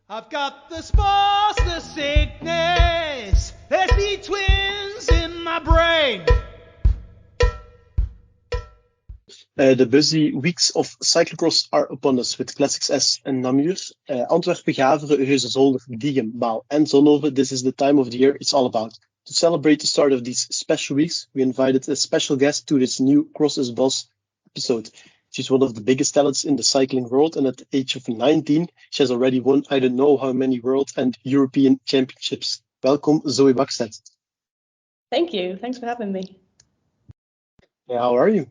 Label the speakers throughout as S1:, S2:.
S1: I've got the spots, the sickness. There's the twins in my brain.
S2: The busy weeks of cyclo-cross are upon us with Classics S and Namur. Antwerpen, Gaveren, Heuse, Zolder, Diegem, Baal and Zonhoven. This is the time of the year it's all about. To celebrate the start of these special weeks, we invited a special guest to this new Cross is Boss episode. She's one of the biggest talents in the cycling world, and at the age of 19, she has already won I don't know how many world and European championships. Welcome, Zoe Bäckstedt.
S3: Thank you. Thanks for having me.
S2: Yeah, how are you?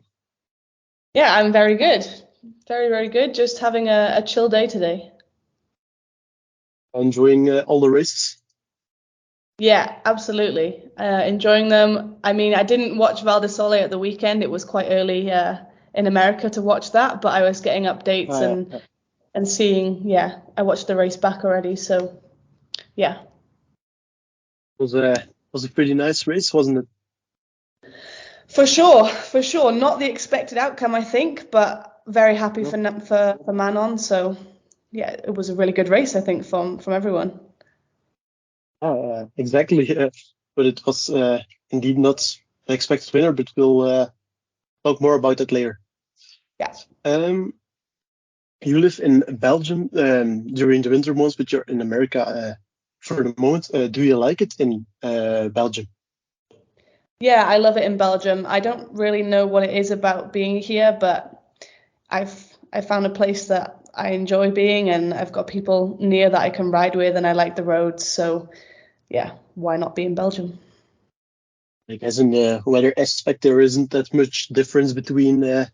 S3: Yeah, I'm very good. Very, very good. Just having a chill day today.
S2: Enjoying all the races?
S3: Yeah, absolutely. Enjoying them. I mean, I didn't watch Val di Sole at the weekend. It was quite early in America to watch that, but I was getting updates and seeing, I watched the race back already. So, yeah.
S2: Was a pretty nice race, wasn't it?
S3: For sure. Not the expected outcome, I think, but very happy for Manon. So, yeah, it was a really good race, I think, from everyone.
S2: Exactly. But it was indeed not the expected winner, but we'll talk more about that later.
S3: Yeah.
S2: You live in Belgium during the winter months, but you're in America for the moment. Do you like it in Belgium?
S3: Yeah, I love it in Belgium. I don't really know what it is about being here, but I found a place that I enjoy being, and I've got people near that I can ride with, and I like the roads. So, yeah, why not be in Belgium?
S2: I guess in the weather aspect, there isn't that much difference between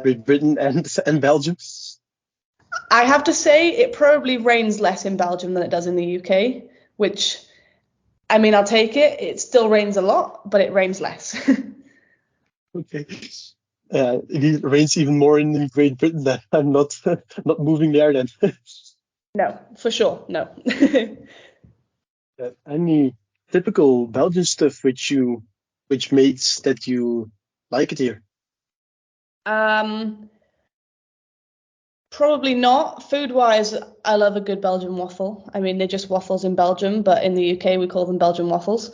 S2: Great Britain and Belgium.
S3: I have to say it probably rains less in Belgium than it does in the UK, which, I mean, I'll take it. It still rains a lot, but it rains less.
S2: Okay. It rains even more in Great Britain. Then I'm not moving there then.
S3: No, for sure, no.
S2: Any typical Belgian stuff which makes that you like it here?
S3: Probably not. Food-wise, I love a good Belgian waffle. I mean, they're just waffles in Belgium, but in the UK we call them Belgian waffles.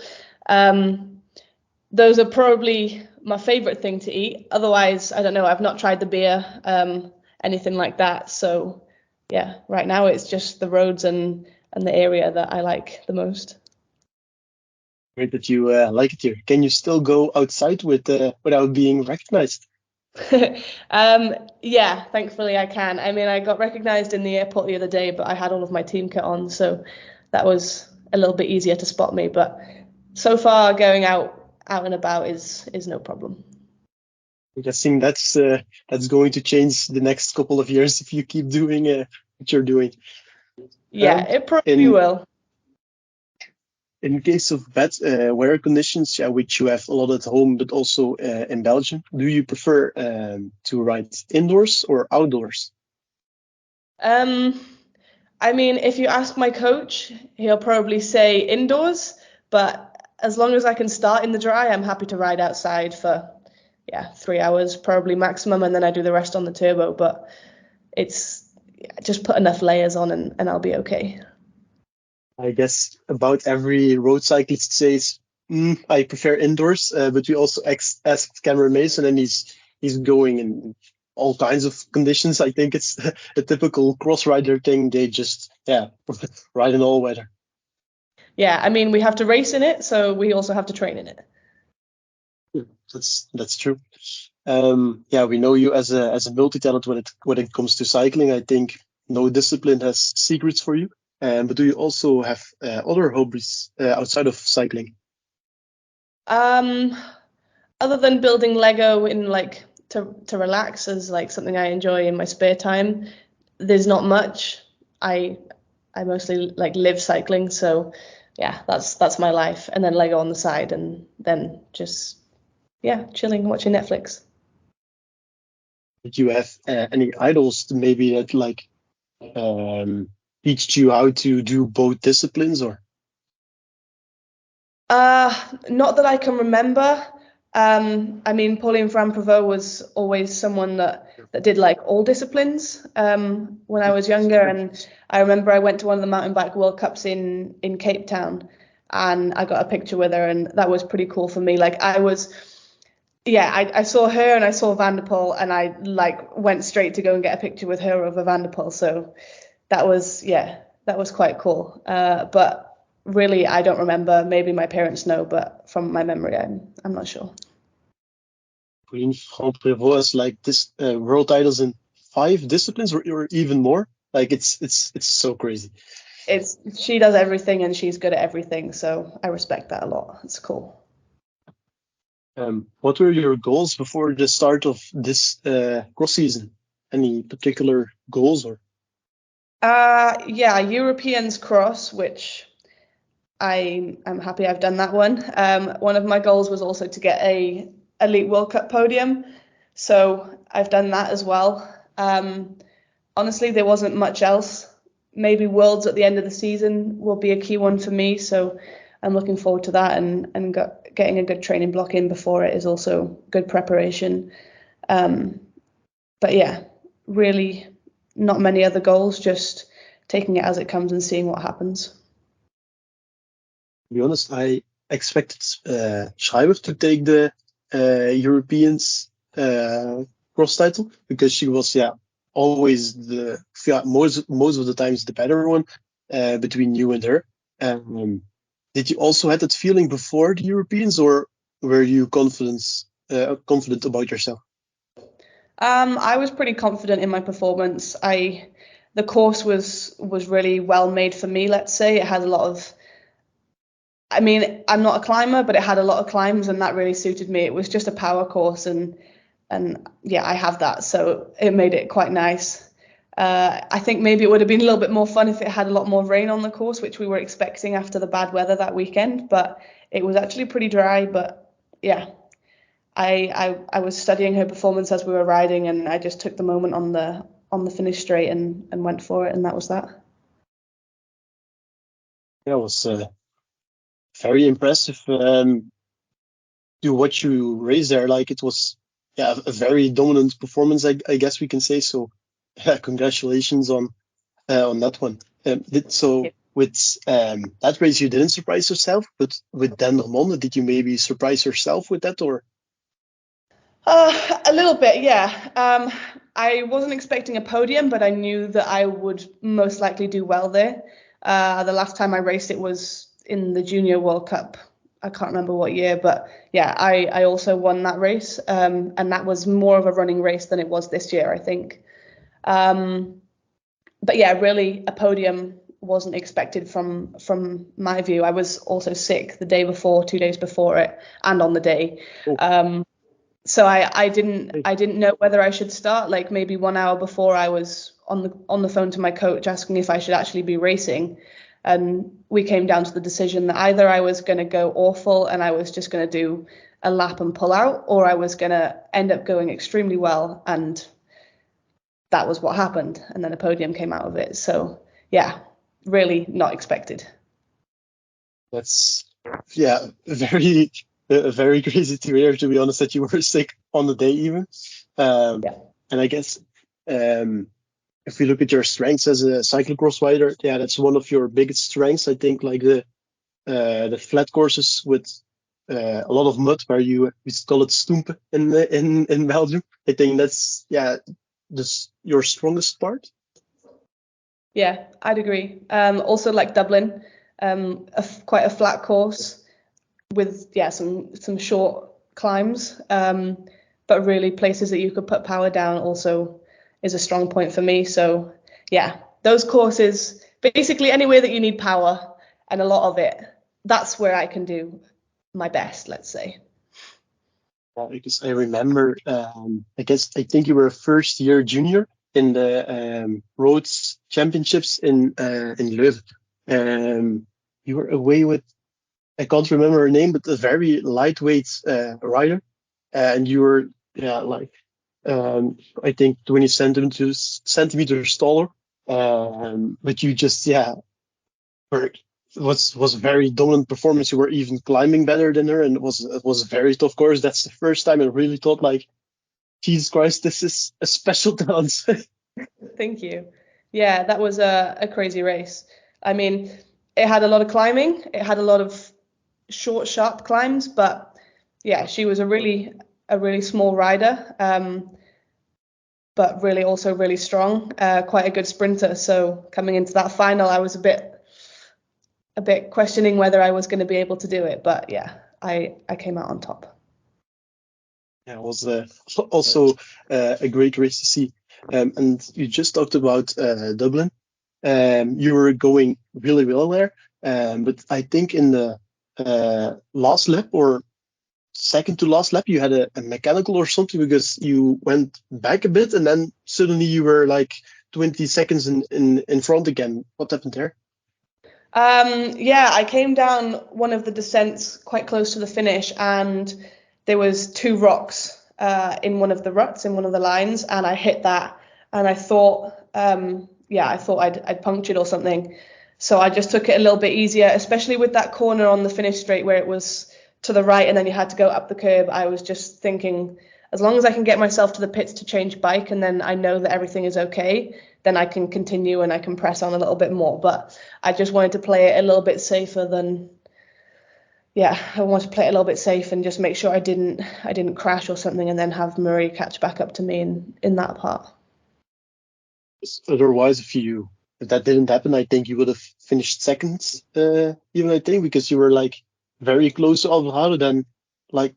S3: Those are probably my favorite thing to eat. Otherwise, I don't know. I've not tried the beer, anything like that. So, yeah, right now it's just the roads and the area that I like the most.
S2: Great that you like it here. Can you still go outside without being recognized?
S3: Yeah, thankfully I can. I mean, I got recognized in the airport the other day, but I had all of my team kit on, so that was a little bit easier to spot me. But so far, going out and about is no problem.
S2: I'm guessing that's going to change the next couple of years if you keep doing what you're doing.
S3: Yeah, it probably will.
S2: In case of bad weather conditions, which you have a lot at home, but also in Belgium, do you prefer to ride indoors or outdoors?
S3: I mean, if you ask my coach, he'll probably say indoors, but as long as I can start in the dry, I'm happy to ride outside for 3 hours, probably maximum, and then I do the rest on the turbo. But it's just put enough layers on and I'll be okay.
S2: I guess about every road cyclist says, I prefer indoors, but we also asked Cameron Mason, and he's going in all kinds of conditions. I think it's a typical cross rider thing. They just ride in all weather. Yeah,
S3: I mean, we have to race in it, so we also have to train in it.
S2: That's true. We know you as a multi-talent when it comes to cycling. I think no discipline has secrets for you. But do you also have other hobbies outside of cycling?
S3: Other than building Lego in to relax as something I enjoy in my spare time, there's not much. I mostly live cycling, so that's my life. And then Lego on the side, and then just chilling, watching Netflix.
S2: Did you have any idols maybe that teach you how to do both disciplines, or?
S3: Not that I can remember. I mean, Pauline Van Prevot was always someone that did like all disciplines when I was younger. And I remember I went to one of the mountain bike World Cups in Cape Town, and I got a picture with her, and that was pretty cool for me. Like I saw her and I saw Van der Poel, and I like went straight to go and get a picture with her over Van der Poel. So that was quite cool. But really, I don't remember. Maybe my parents know, but from my memory, I'm not sure.
S2: Pauline Van Prevot has like this world titles in 5 disciplines or even more. Like it's so crazy.
S3: She does everything and she's good at everything, so I respect that a lot. It's cool.
S2: What were your goals before the start of this cross season? Any particular goals or?
S3: Europeans cross, which I'm happy I've done that one. One of my goals was also to get a Elite World Cup podium, so I've done that as well. Honestly, there wasn't much else. Maybe Worlds at the end of the season will be a key one for me, so I'm looking forward to that, and getting a good training block in before it is also good preparation. But yeah, really not many other goals, just taking it as it comes and seeing what happens.
S2: To be honest, I expected Schreiber to take the Europeans cross title because she was always most of the times the better one between you and her. Did you also have that feeling before the Europeans, or were you confident about yourself?
S3: I was pretty confident in my performance. The course was really well made for me. Let's say it had a lot of. I mean, I'm not a climber, but it had a lot of climbs, and that really suited me. It was just a power course, and yeah, I have that, so it made it quite nice. I think maybe it would have been a little bit more fun if it had a lot more rain on the course, which we were expecting after the bad weather that weekend, but it was actually pretty dry. But yeah, I was studying her performance as we were riding, and I just took the moment on the finish straight and went for it, and that was that.
S2: Yeah, it was very impressive to watch you race there. Like it was a very dominant performance, I guess we can say. So congratulations on that one. With that race, you didn't surprise yourself, but with Dendermonde, did you maybe surprise yourself with that, or?
S3: A little bit, yeah. I wasn't expecting a podium, but I knew that I would most likely do well there. The last time I raced it was in the Junior World Cup. I can't remember what year, but yeah, I also won that race, and that was more of a running race than it was this year, I think. But yeah, really, a podium wasn't expected from my view. I was also sick the day before, 2 days before it, and on the day. So I didn't know whether I should start. Like maybe 1 hour before, I was on the phone to my coach asking if I should actually be racing, and we came down to the decision that either I was going to go awful and I was just going to do a lap and pull out, or I was going to end up going extremely well, and that was what happened. And then a podium came out of it. So yeah, really not expected.
S2: That's very crazy to hear, to be honest, that you were sick on the day even. And I guess if we look at your strengths as a cyclocross rider, that's one of your biggest strengths. I think like the flat courses with a lot of mud, where we call it stoempen in Belgium. I think that's your strongest part.
S3: Yeah, I'd agree. Also like Dublin, quite a flat course with some short climbs, but really places that you could put power down also is a strong point for me. So yeah, those courses, basically anywhere that you need power and a lot of it, that's where I can do my best, let's say.
S2: Yeah, because I remember, I think you were a first year junior in the roads championships in Leuven. You were away with, I can't remember her name, but a very lightweight rider, and you were I think 20 centimeters taller, but you just were was a very dominant performance. You were even climbing better than her, and it was a very tough course. That's the first time I really thought, like, Jesus Christ, this is a special talent.
S3: Thank you. Yeah, that was a crazy race. I mean, it had a lot of climbing. It had a lot of short, sharp climbs, but yeah, she was a really small rider, but really also really strong, quite a good sprinter. So coming into that final, I was a bit questioning whether I was going to be able to do it, but yeah, I came out on top.
S2: Yeah, it was also a great race to see. And you just talked about Dublin. You were going really well there, but I think in the last lap or second to last lap, you had a mechanical or something, because you went back a bit and then suddenly you were like 20 seconds in front again. What happened there?
S3: Yeah, I came down one of the descents quite close to the finish, and there was two rocks in one of the ruts, in one of the lines, and I hit that, and I thought, I'd punctured or something. So I just took it a little bit easier, especially with that corner on the finish straight where it was to the right and then you had to go up the curb. I was just thinking, as long as I can get myself to the pits to change bike and then I know that everything is okay, then I can continue and I can press on a little bit more. But I just wanted to play it a little bit safer than, I wanted to play it a little bit safe and just make sure I didn't crash or something and then have Marie catch back up to me in that part.
S2: Otherwise, if that didn't happen, I think you would have finished second, even, I think, because you were like very close to Alvarado, then like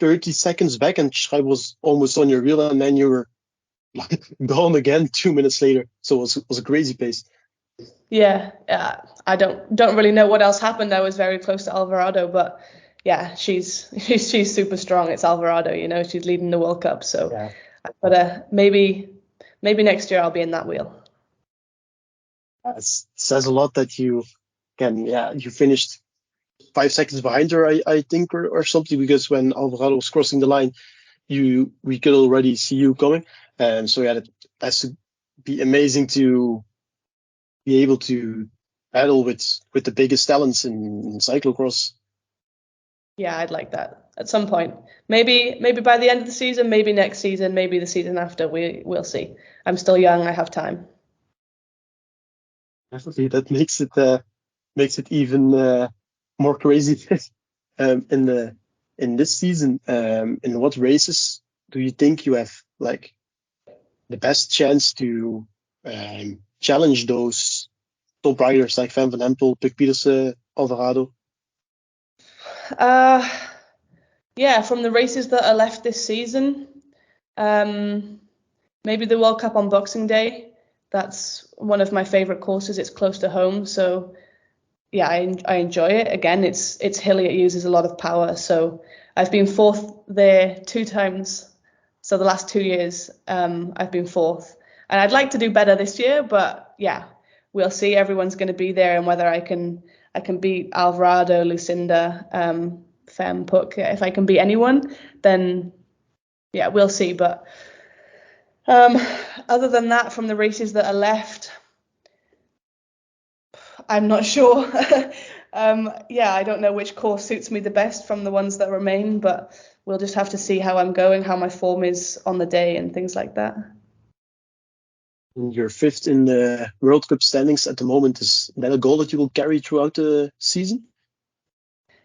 S2: 30 seconds back, and Schreiber was almost on your wheel, and then you were like gone again 2 minutes later. So it was a crazy pace.
S3: Yeah, I don't really know what else happened. I was very close to Alvarado, but yeah, she's super strong. It's Alvarado, she's leading the World Cup. So, yeah. But maybe next year I'll be in that wheel.
S2: It says a lot that you finished 5 seconds behind her, I think, or something, because when Alvarado was crossing the line, we could already see you coming. And so, yeah, that has to be amazing to be able to battle with the biggest talents in cyclo-cross.
S3: Yeah, I'd like that at some point. Maybe by the end of the season, maybe next season, maybe the season after. We'll see. I'm still young. I have time.
S2: Definitely, that makes it even more crazy. In this season, in what races do you think you have like the best chance to challenge those top riders like Van Empel, Puk Pieterse, Alvarado?
S3: Yeah, from the races that are left this season, maybe the World Cup on Boxing Day. That's one of my favorite courses. It's close to home, so yeah, I enjoy it. Again, it's hilly. It uses a lot of power. So I've been fourth there 2 times. So the last 2 years, I've been fourth, and I'd like to do better this year. But yeah, we'll see. Everyone's going to be there, and whether I can beat Alvarado, Lucinda, Fem, Puk. If I can beat anyone, then yeah, we'll see. But other than that, from the races that are left, I'm not sure. I don't know which course suits me the best from the ones that remain, but we'll just have to see how I'm going, how my form is on the day and things like that.
S2: You're 5th in the World Cup standings at the moment. Is that a goal that you will carry throughout the season?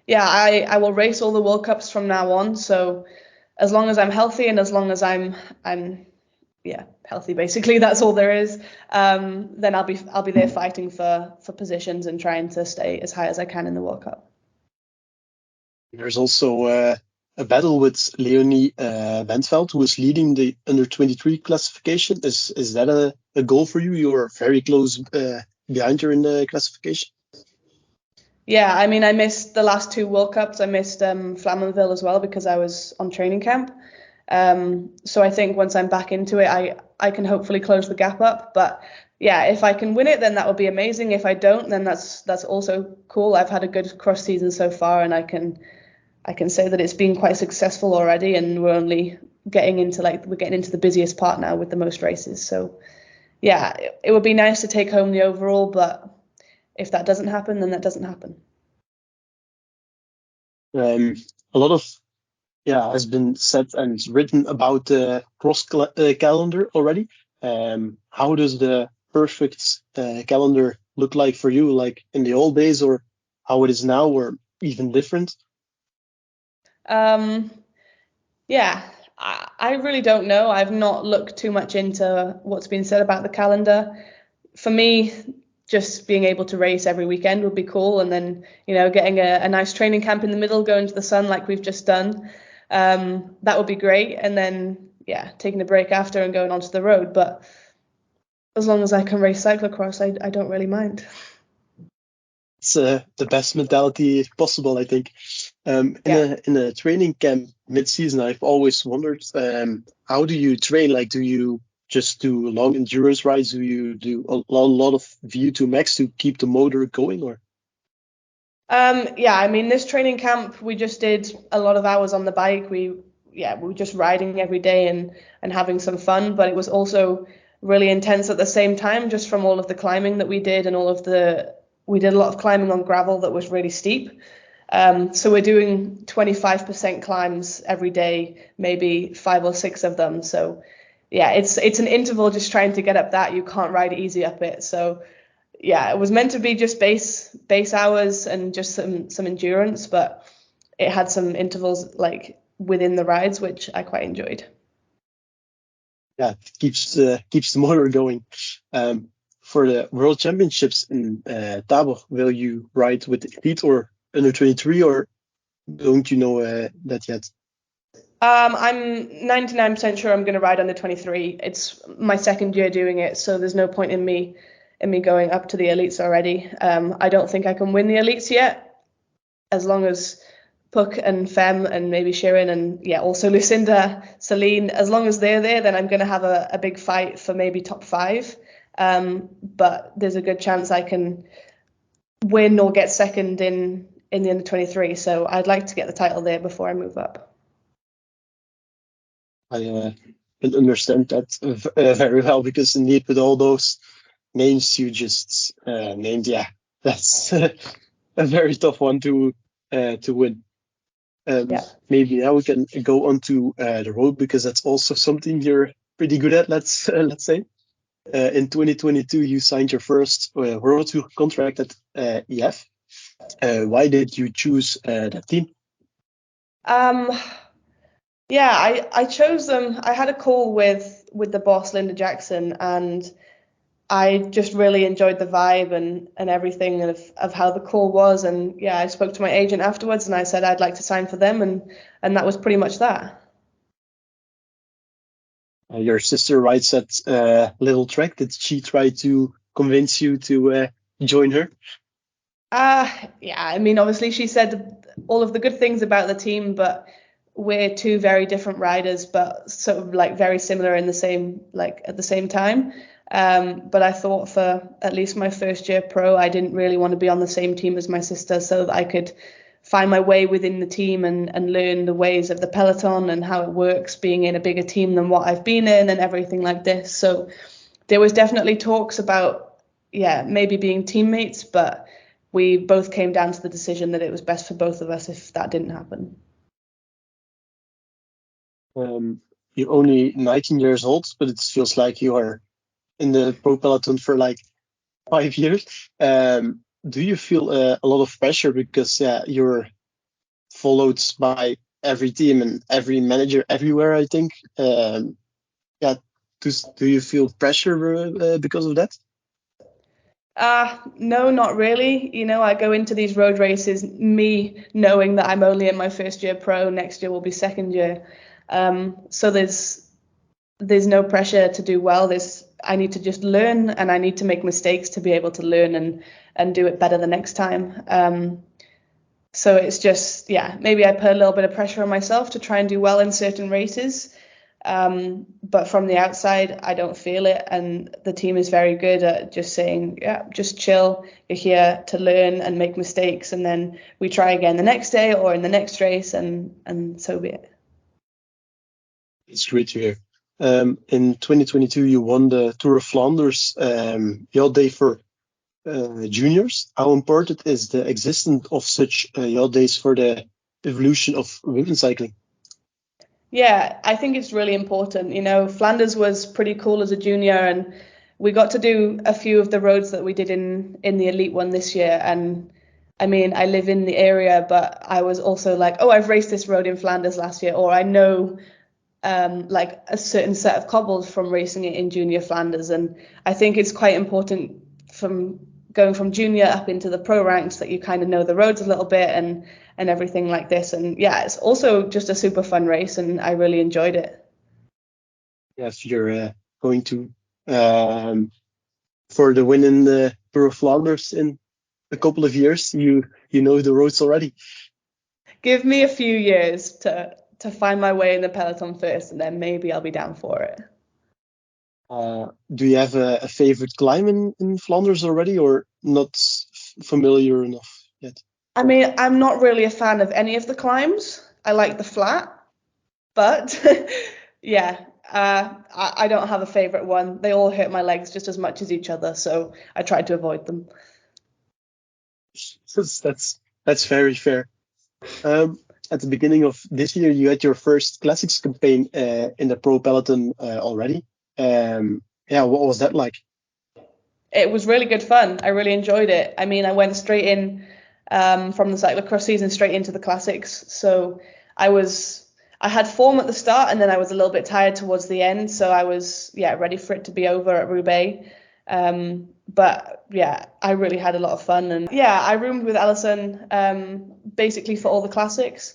S3: Yeah, I will race all the World Cups from now on. So as long as I'm healthy and as long as I'm healthy, basically, that's all there is. Then I'll be there fighting for positions and trying to stay as high as I can in the World Cup.
S2: There's also a battle with Leonie Bentveld, who is leading the under-23 classification. Is that a goal for you? You're very close behind her in the classification.
S3: Yeah, I mean, I missed the last 2 World Cups. I missed Flamanville as well because I was on training camp. So I think once I'm back into it, I can hopefully close the gap up. But yeah, if I can win it, then that would be amazing. If I don't, then that's also cool. I've had a good cross season so far, and I can say that it's been quite successful already. And we're only getting into the busiest part now with the most races. So yeah, it would be nice to take home the overall, but if that doesn't happen, then that doesn't happen.
S2: A lot of has been said and written about the calendar already. How does the perfect calendar look like for you, like in the old days, or how it is now, or even different?
S3: Yeah, I really don't know. I've not looked too much into what's been said about the calendar. For me, just being able to race every weekend would be cool, and then getting a nice training camp in the middle, going to the sun like we've just done. That would be great, and then taking a break after and going onto the road. But as long as I can race cyclo-cross, I don't really mind.
S2: It's the best mentality possible, I think. In a training camp mid-season, I've always wondered, how do you train? Like, do you just do long endurance rides? Do you do a lot of VO2 max to keep the motor going, or?
S3: I mean, this training camp, we just did a lot of hours on the bike. We were just riding every day and having some fun, but it was also really intense at the same time, just from all of the climbing that we did, and we did a lot of climbing on gravel that was really steep. So we're doing 25% climbs every day, maybe 5 or 6 of them. So it's an interval, just trying to get up that. You can't ride easy up it. So it was meant to be just base hours and just some endurance, but it had some intervals like within the rides, which I quite enjoyed.
S2: Yeah, it keeps the motor going. For the World Championships in Tabor, will you ride with the elite or under 23, or don't you know that yet?
S3: I'm 99% sure I'm going to ride under 23. It's my second year doing it, so there's no point in me going up to the elites already. I don't think I can win the elites yet, as long as Puck and Fem and maybe Sharon and also Lucinda, Celine, as long as they're there, then I'm going to have a big fight for maybe top 5. But there's a good chance I can win or get second in the under 23. So I'd like to get the title there before I move up.
S2: I can understand that very well, because indeed with all those names you just named, that's a very tough one to win. Maybe now we can go on to the road, because that's also something you're pretty good at. Let's say. In 2022, you signed your first World Tour contract at EF. Why did you choose that team?
S3: I chose them. I had a call with the boss, Linda Jackson, and I just really enjoyed the vibe and everything of how the call was. And I spoke to my agent afterwards, and I said I'd like to sign for them, and that was pretty much that.
S2: Your sister rides at Little Trek. Did she try to convince you to join her?
S3: I mean, obviously she said all of the good things about the team, but we're 2 very different riders, but sort of like very similar in the same, like at the same time. But I thought for at least my first year pro, I didn't really want to be on the same team as my sister, so that I could find my way within the team and learn the ways of the peloton and how it works being in a bigger team than what I've been in and everything like this. So there was definitely talks about, maybe being teammates, but we both came down to the decision that it was best for both of us if that didn't happen.
S2: You're only 19 years old, but it feels like you are in the pro peloton for like 5 years. Do you feel a lot of pressure, because you're followed by every team and every manager everywhere, I think? Do you feel pressure because of that?
S3: No, not really. I go into these road races me knowing that I'm only in my first year pro. Next year will be second year. So there's no pressure to do well. I need to just learn, and I need to make mistakes to be able to learn and do it better the next time. So it's just, maybe I put a little bit of pressure on myself to try and do well in certain races. But from the outside, I don't feel it. And the team is very good at just saying, just chill. You're here to learn and make mistakes. And then we try again the next day or in the next race, and so be it.
S2: It's great to hear. In 2022, you won the Tour of Flanders. Your day for juniors. How important is the existence of such yacht days for the evolution of women's cycling?
S3: Yeah, I think it's really important. You know, Flanders was pretty cool as a junior, and we got to do a few of the roads that we did in the elite one this year. And I mean, I live in the area, but I was also like, oh, I've raced this road in Flanders last year, or I know like a certain set of cobbles from racing it in junior Flanders. And I think it's quite important from going from junior up into the pro ranks that you kind of know the roads a little bit and everything like this. And yeah, it's also just a super fun race, and I really enjoyed it.
S2: Yeah, if you're going to for the win in the Tour of Flanders in a couple of years, you know the roads already.
S3: Give me a few years to find my way in the peloton first, and then maybe I'll be down for it.
S2: Do you have a favorite climb in Flanders already, or not familiar enough yet?
S3: I mean, I'm not really a fan of any of the climbs. I like the flat, but yeah, I don't have a favorite one. They all hurt my legs just as much as each other, so I try to avoid them.
S2: That's very fair. At the beginning of this year, you had your first classics campaign in the pro peloton already. Yeah, what was that like?
S3: It was really good fun. I really enjoyed it. I mean, I went straight in from the cyclo-cross season straight into the classics. So I had form at the start, and then I was a little bit tired towards the end. So I was ready for it to be over at Roubaix. But yeah, I really had a lot of fun, and yeah, I roomed with Alison basically for all the classics.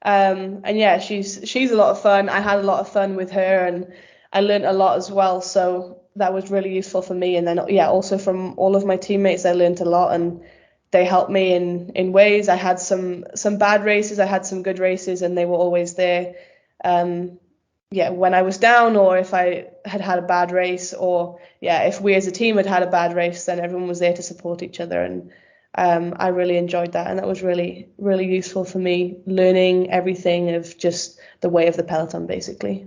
S3: And yeah, she's a lot of fun. I had a lot of fun with her, and I learned a lot as well. So that was really useful for me. And then yeah, also from all of my teammates, I learned a lot, and they helped me in ways. I had some bad races, I had some good races, and they were always there. When I was down, or if I had a bad race, or if we as a team had a bad race, then everyone was there to support each other. And I really enjoyed that, and that was really, really useful for me, learning everything of just the way of the peloton, basically.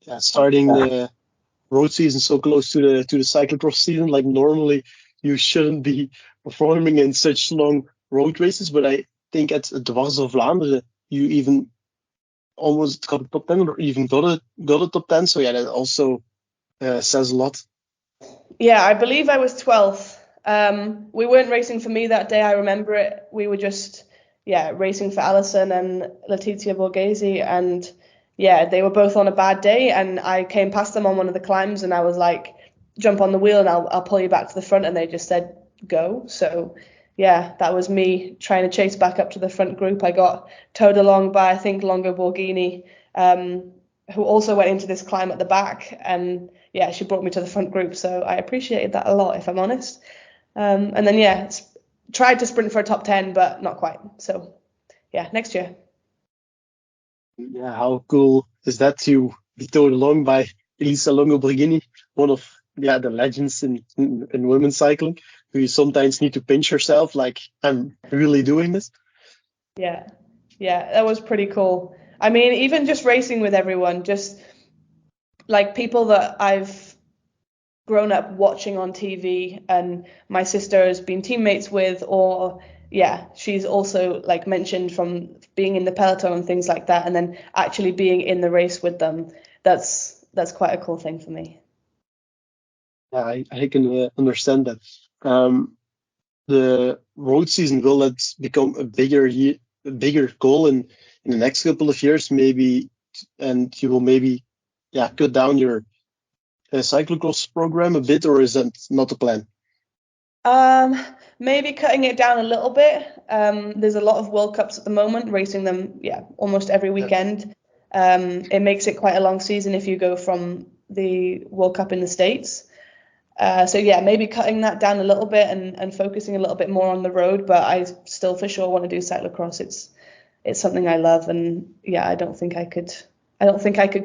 S2: Yeah, starting the road season so close to the cyclocross season, like normally you shouldn't be performing in such long road races, but I think at Dwars of Vlaanderen you even almost got a top 10, or even got a top 10. So yeah, that also says a lot.
S3: Yeah, I believe I was 12th. We weren't racing for me that day. I remember it. We were just racing for Alison and Letizia Borghese, and yeah, they were both on a bad day, and I came past them on one of the climbs, and I was like, jump on the wheel and I'll pull you back to the front, and they just said go. So yeah, that was me trying to chase back up to the front group. I got towed along by, I think, Longo Borghini, who also went into this climb at the back, and yeah, she brought me to the front group, so I appreciated that a lot, if I'm honest. And then tried to sprint for a top 10, but not quite. So yeah, next year.
S2: Yeah, how cool is that to be towed along by Elisa Longo Borghini, one of the legends in women's cycling, who you sometimes need to pinch yourself, like, I'm really doing this.
S3: Yeah, that was pretty cool. I mean, even just racing with everyone, just like people that I've grown up watching on TV, and my sister has been teammates with, or she's also like mentioned from being in the peloton and things like that, and then actually being in the race with them. That's quite a cool thing for me.
S2: Yeah, I can understand that. The road season, will that become a bigger goal in the next couple of years, maybe, and you will maybe cut down your cyclocross program a bit, or is that not the plan?
S3: Maybe cutting it down a little bit. There's a lot of World Cups at the moment, racing them almost every weekend. It makes it quite a long season if you go from the World Cup in the States. So maybe cutting that down a little bit and focusing a little bit more on the road, but I still for sure want to do cyclocross. It's something I love, and I don't think I could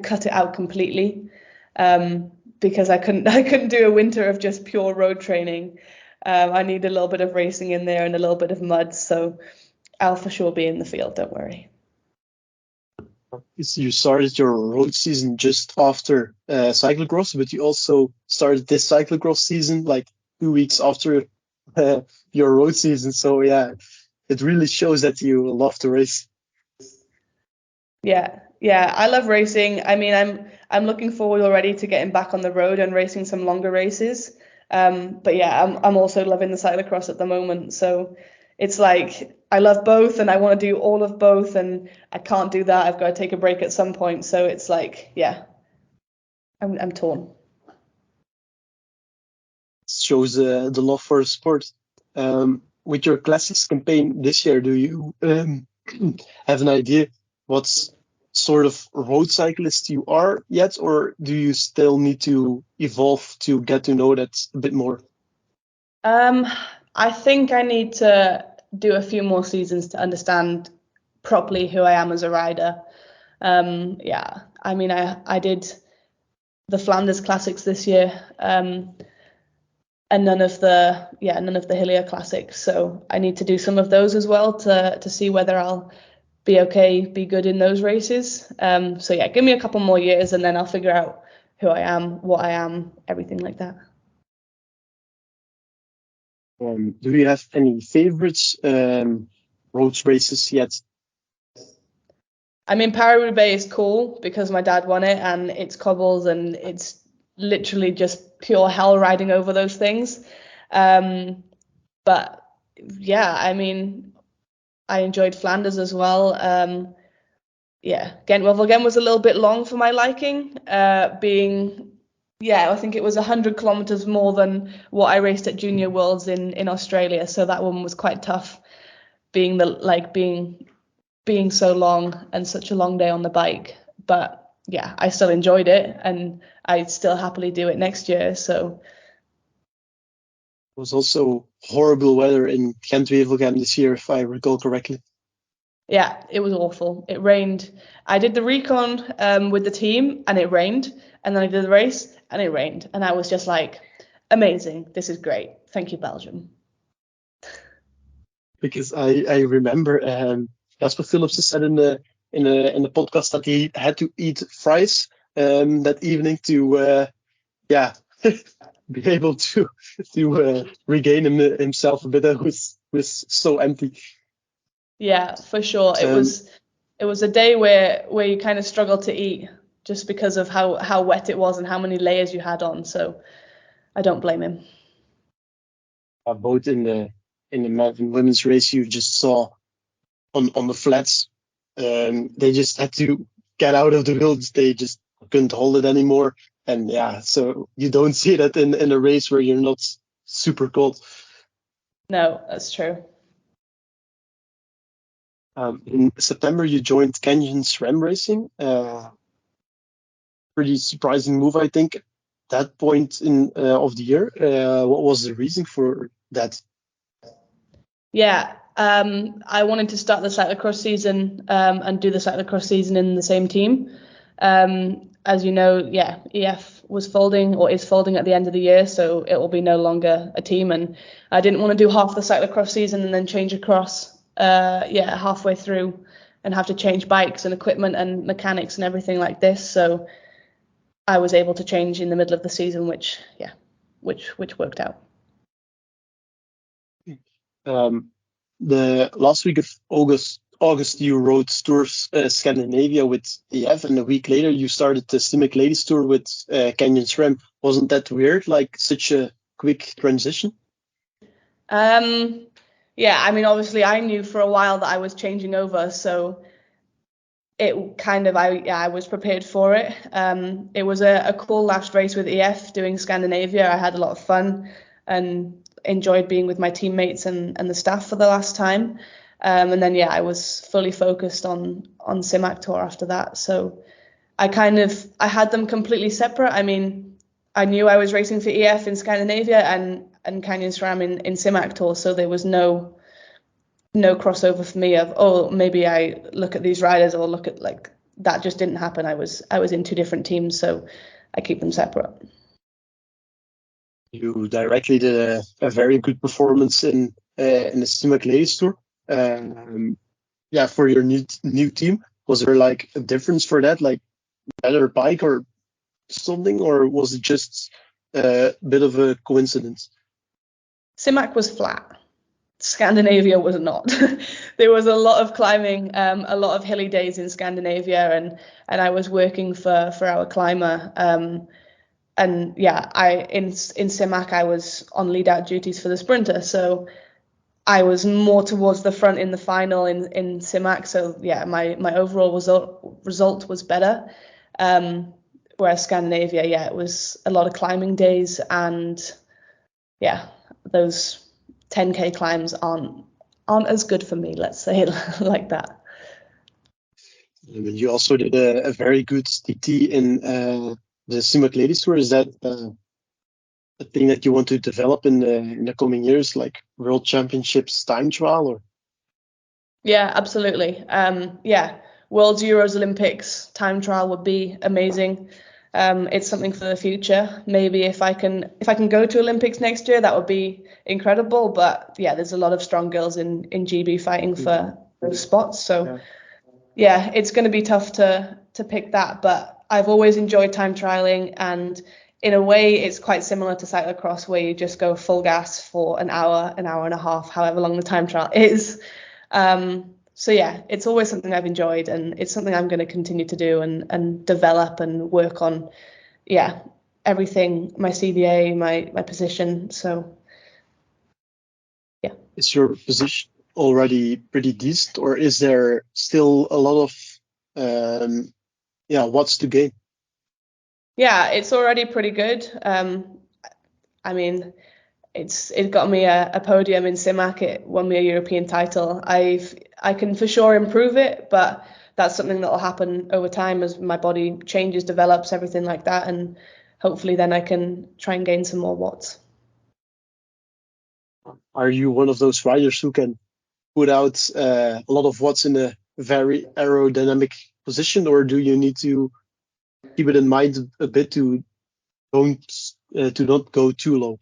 S3: cut it out completely, because I couldn't do a winter of just pure road training. I need a little bit of racing in there and a little bit of mud, so I'll for sure be in the field, don't worry.
S2: You started your road season just after cyclocross, but you also started this cyclocross season like 2 weeks after your road season. So yeah, it really shows that you love to race.
S3: Yeah, I love racing. I mean, I'm looking forward already to getting back on the road and racing some longer races. But yeah, I'm also loving the cyclocross at the moment. So it's like I love both and I want to do all of both, and I can't do that. I've got to take a break at some point. So it's like, yeah, I'm torn.
S2: It shows the love for the sport. With your classics campaign this year, do you have an idea what sort of road cyclist you are yet, or do you still need to evolve to get to know that a bit more?
S3: I think I need to do a few more seasons to understand properly who I am as a rider. Yeah, I mean, I did the Flanders Classics this year, and none of the hillier classics. So I need to do some of those as well to see whether I'll be good in those races. So yeah, give me a couple more years and then I'll figure out who I am, what I am, everything like that.
S2: Do you have any favorites road races yet?
S3: I mean, Paris-Roubaix is cool because my dad won it and it's cobbles and it's literally just pure hell riding over those things. But yeah, I mean, I enjoyed Flanders as well. Yeah, Ghent-Wevelgem was a little bit long for my liking, I think it was 100 kilometers more than what I raced at Junior Worlds in Australia. So that one was quite tough, being being so long and such a long day on the bike. But yeah, I still enjoyed it and I'd still happily do it next year. So
S2: It was also horrible weather in Ghent-Wevelgem this year, if I recall correctly.
S3: yeah, it was awful. It rained. I did the recon with the team and it rained. And then I did the race and it rained. And I was just like, amazing. This is great. Thank you, Belgium.
S2: Because I remember Jasper Philipsen said in the podcast that he had to eat fries that evening to be able to regain himself a bit. It was so empty.
S3: Yeah, for sure. It was a day where you kind of struggled to eat just because of how wet it was and how many layers you had on. So I don't blame him.
S2: Both in the men's and women's race, you just saw on the flats, they just had to get out of the wheels. They just couldn't hold it anymore. And yeah, so you don't see that in a race where you're not super cold.
S3: No, that's true.
S2: In September, you joined Canyon SRAM Racing. Pretty surprising move, I think. That point of the year, what was the reason for that?
S3: Yeah, I wanted to start the cyclocross season and do the cyclocross season in the same team. As you know, yeah, EF was folding or is folding at the end of the year, so it will be no longer a team. And I didn't want to do half the cyclocross season and then change across, halfway through and have to change bikes and equipment and mechanics and everything like this. So I was able to change in the middle of the season, which worked out.
S2: The last week of August, you rode Tours Scandinavia with EF, and a week later you started the Simic Ladies Tour with Canyon SRAM. Wasn't that weird? Like such a quick transition?
S3: Yeah, I mean, obviously I knew for a while that I was changing over, so it kind of I was prepared for it. It was a cool last race with EF doing Scandinavia. I had a lot of fun and enjoyed being with my teammates and the staff for the last time. And then I was fully focused on Simac Tour after that. So I had them completely separate. I mean, I knew I was racing for EF in Scandinavia and Canyon SRAM in Simac Tour, so there was no crossover for me of maybe I look at these riders or look at like that. Just didn't happen. I was in two different teams, so I keep them separate.
S2: You directly did a very good performance in the Simic Ladies Tour. For your new team. Was there like a difference for that, like better bike or something, or was it just a bit of a coincidence?
S3: CIMAC was flat. Scandinavia was not. There was a lot of climbing, a lot of hilly days in Scandinavia, and I was working for our climber. And yeah, in CIMAC I was on lead out duties for the sprinter, so I was more towards the front in the final in CIMAC. So yeah, my overall result was better. Whereas Scandinavia, yeah, it was a lot of climbing days, and yeah, those 10K climbs aren't as good for me, let's say it like that.
S2: I mean, you also did a very good TT in the CIMAC Ladies Tour. Is that a thing that you want to develop in the coming years, like World Championships time trial? Or
S3: Yeah, absolutely. Yeah, Worlds, Euros, Olympics time trial would be amazing. It's something for the future. Maybe if I can go to Olympics next year, that would be incredible. But yeah, there's a lot of strong girls in GB fighting for those spots. So yeah, it's going to be tough to pick that. But I've always enjoyed time trialing, and in a way, it's quite similar to cyclo-cross, where you just go full gas for an hour and a half, however long the time trial is. So yeah, it's always something I've enjoyed, and it's something I'm going to continue to do and develop and work on. Yeah, everything, my CDA, my position. So yeah.
S2: is your position already pretty decent, or is there still a lot of what's to gain?
S3: Yeah, it's already pretty good. I mean, it got me a podium in CIMAC. It won me a European title. I can for sure improve it, but that's something that will happen over time as my body changes, develops, everything like that, and hopefully then I can try and gain some more watts.
S2: Are you one of those riders who can put out a lot of watts in a very aerodynamic position, or do you need to keep it in mind a bit to not go too low?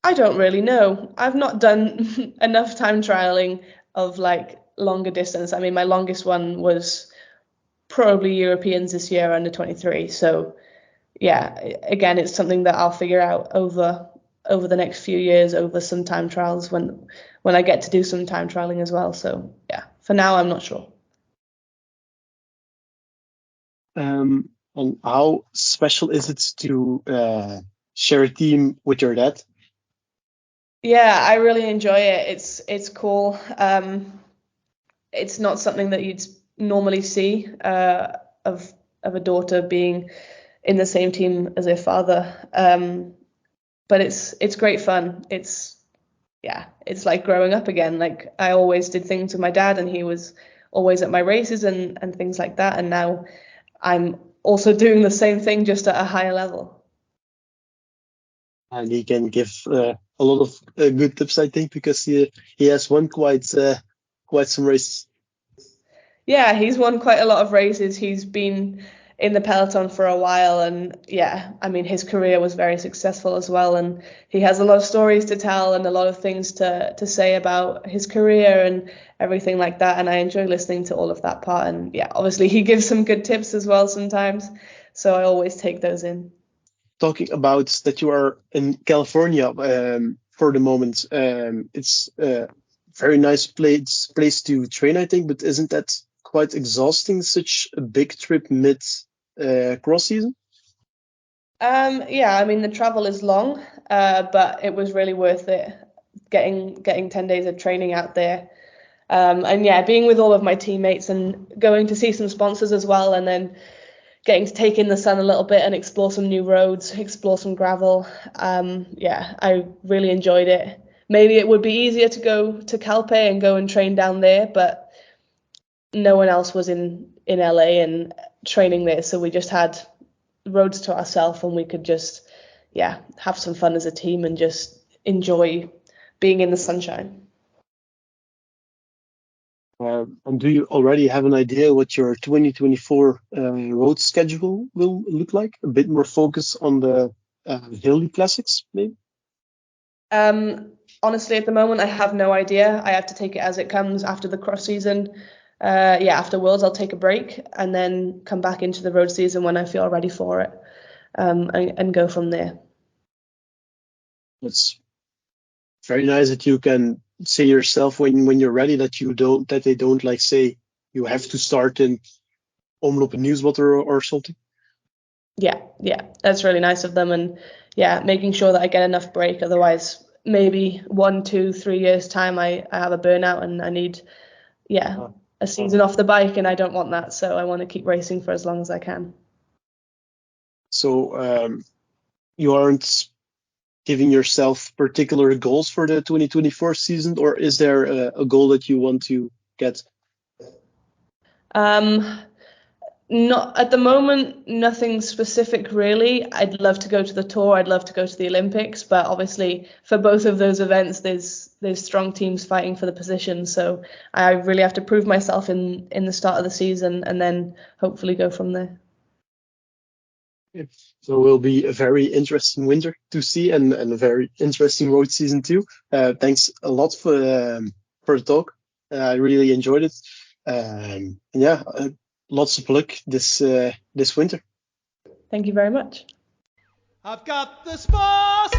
S3: I don't really know. I've not done enough time trialing of like longer distance. I mean, my longest one was probably Europeans this year under 23. So yeah, again, it's something that I'll figure out over the next few years, over some time trials when I get to do some time trialing as well. So yeah, for now, I'm not sure.
S2: And how special is it to share a team with your dad?
S3: Yeah, I really enjoy it. It's cool. It's not something that you'd normally see of a daughter being in the same team as her father. But it's great fun. It's like growing up again. Like I always did things with my dad, and he was always at my races and things like that. And now I'm also doing the same thing, just at a higher level.
S2: And he can give a lot of good tips, I think, because he has won quite some races.
S3: Yeah, he's won quite a lot of races. He's been in the peloton for a while, and yeah, I mean, his career was very successful as well, and he has a lot of stories to tell and a lot of things to say about his career and everything like that, and I enjoy listening to all of that part. And yeah, obviously he gives some good tips as well sometimes, so I always take those in.
S2: Talking about that you are in California for the moment, it's a very nice place to train, I think, but isn't that quite exhausting, such a big trip mid cross season?
S3: Yeah, I mean, the travel is long, but it was really worth it, getting 10 days of training out there. And yeah, being with all of my teammates and going to see some sponsors as well, and then getting to take in the sun a little bit and explore some new roads, explore some gravel. Yeah, I really enjoyed it. Maybe it would be easier to go to Calpe and go and train down there, but no one else was in LA and training there, so we just had roads to ourselves, and we could just have some fun as a team and just enjoy being in the sunshine.
S2: And do you already have an idea what your 2024 road schedule will look like? A bit more focus on the hilly classics, maybe?
S3: honestly, at the moment, I have no idea. I have to take it as it comes after the cross season. After Worlds, I'll take a break and then come back into the road season when I feel ready for it, and go from there.
S2: It's very nice that you can say yourself when you're ready that they don't like say you have to start in Omloop Nieuwswater or something.
S3: Yeah, that's really nice of them, and making sure that I get enough break. Otherwise, maybe 1, 2, 3 years time, I have a burnout and I need a season off the bike, and I don't want that. So I want to keep racing for as long as I can.
S2: So you aren't giving yourself particular goals for the 2024 season, or is there a goal that you want to get?
S3: Not at the moment, nothing specific really. I'd love to go to the Tour. I'd love to go to the Olympics, but obviously for both of those events, there's strong teams fighting for the position. So I really have to prove myself in the start of the season, and then hopefully go from there.
S2: So it will be a very interesting winter to see, and a very interesting road season too. Thanks a lot for the talk. I really enjoyed it. Lots of luck this winter.
S3: Thank you very much.
S1: I've got the spots